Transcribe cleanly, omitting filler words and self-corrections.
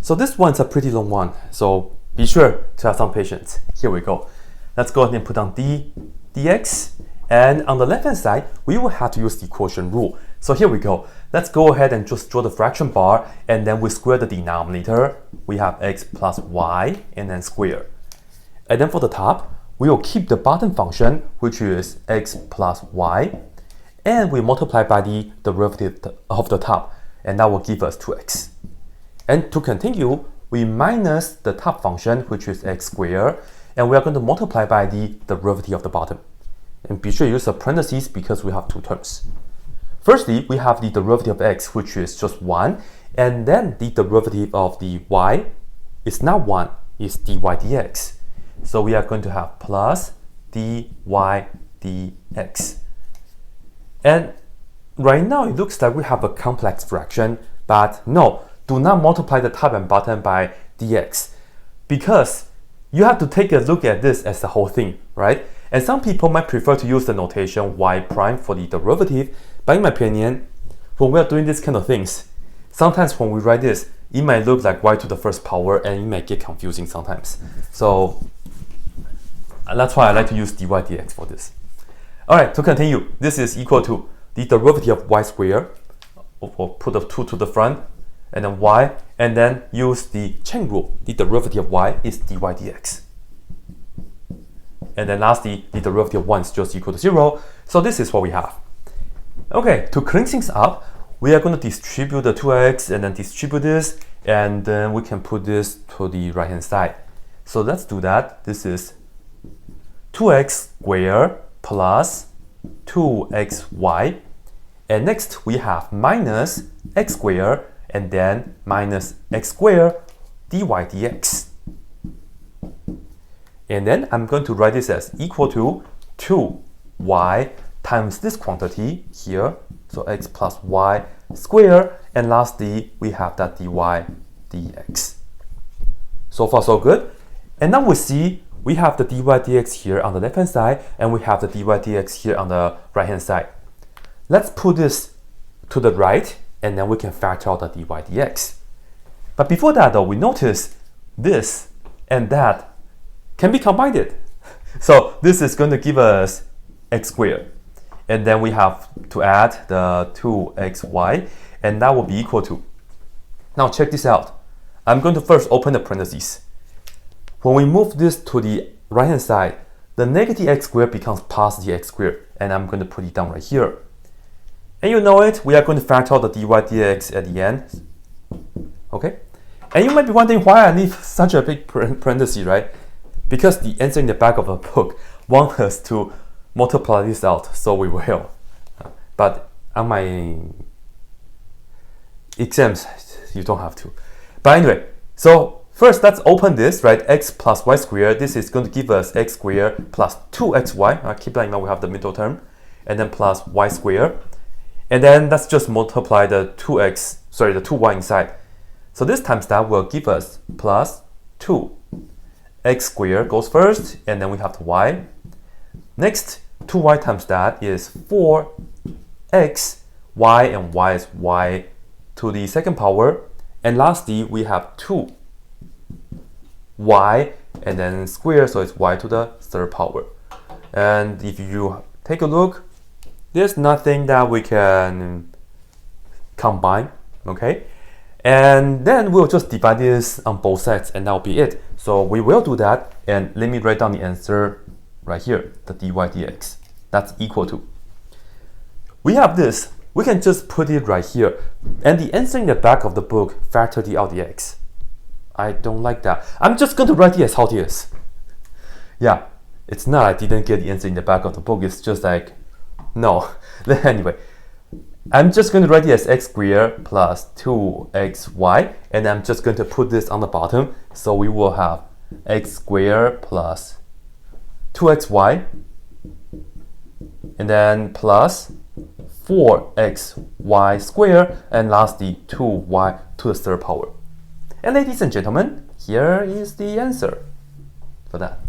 So this one's a pretty long one, so be sure to have some patience. Here we go. Let's go ahead and put down dx. And on the left-hand side, we will have to use the quotient rule. So here we go. Let's go ahead and just draw the fraction bar, and then we square the denominator. We have x plus y, and then square. And then for the top, we will keep the bottom function, which is x plus y, and we multiply by the derivative of the top, and that will give us 2x. And to continue, we minus the top function, which is x squared, and we are going to multiply by the derivative of the bottom. And be sure to use a parentheses because we have two terms. Firstly, we have the derivative of x, which is just 1, and then the derivative of the y is not 1, it's dy dx. So we are going to have plus dy dx. And right now it looks like we have a complex fraction, but no, do not multiply the top and bottom by dx, because you have to take a look at this as the whole thing, right? And some people might prefer to use the notation y prime for the derivative, but in my opinion, when we are doing these kind of things, sometimes when we write this, it might look like y to the first power and it might get confusing sometimes. So that's why I like to use dy dx for this. Alright, to continue, this is equal to the derivative of y squared, or put a 2 to the front, and then y, and then use the chain rule. The derivative of y is dy dx. And then lastly, the derivative of 1 is just equal to 0. So this is what we have. Okay, to clean things up, we are going to distribute the 2x and then distribute this, and then we can put this to the right hand side. So let's do that. This is 2x squared plus 2xy. And next we have minus x squared and then minus x squared dy dx. And then I'm going to write this as equal to 2y times this quantity here, so x plus y squared, and lastly we have that dy dx. So far so good. And now we see we have the dy dx here on the left hand side, and we have the dy dx here on the right hand side. Let's put this to the right, and then we can factor out the dy dx. But before that though, we notice this and that can be combined. So this is going to give us x squared. And then we have to add the 2xy, and that will be equal to. Now check this out. I'm going to first open the parentheses. When we move this to the right hand side, the negative x squared becomes positive x squared, and I'm going to put it down right here. And you know it, we are going to factor out the dy dx at the end. Okay? And you might be wondering why I leave such a big parenthesis, right? Because the answer in the back of the book wants us to multiply this out, so we will. But on my exams, you don't have to. But anyway, so first let's open this, right? X plus y squared. This is going to give us x squared plus 2xy. Keep that in mind, we have the middle term. And then plus y squared. And then let's just multiply the 2y inside. So this times that will give us plus 2. X squared goes first, and then we have the y. Next, 2y times that is 4x, y, and y is y to the second power. And lastly, we have 2y, and then square, so it's y to the third power. And if you take a look, there's nothing that we can combine, okay? And then we'll just divide this on both sides, and that'll be it. So we will do that, and let me write down the answer right here, the dy dx. That's equal to. We have this, we can just put it right here. And the answer in the back of the book, factor the out dx. I don't like that. I'm just going to write it as how it is. Yeah, it's not I didn't get the answer in the back of the book, it's just like, no. Anyway, I'm just going to write it as x squared plus 2xy, and I'm just going to put this on the bottom. So we will have x squared plus 2xy, and then plus 4xy squared, and lastly 2y to the third power. And ladies and gentlemen, here is the answer for that.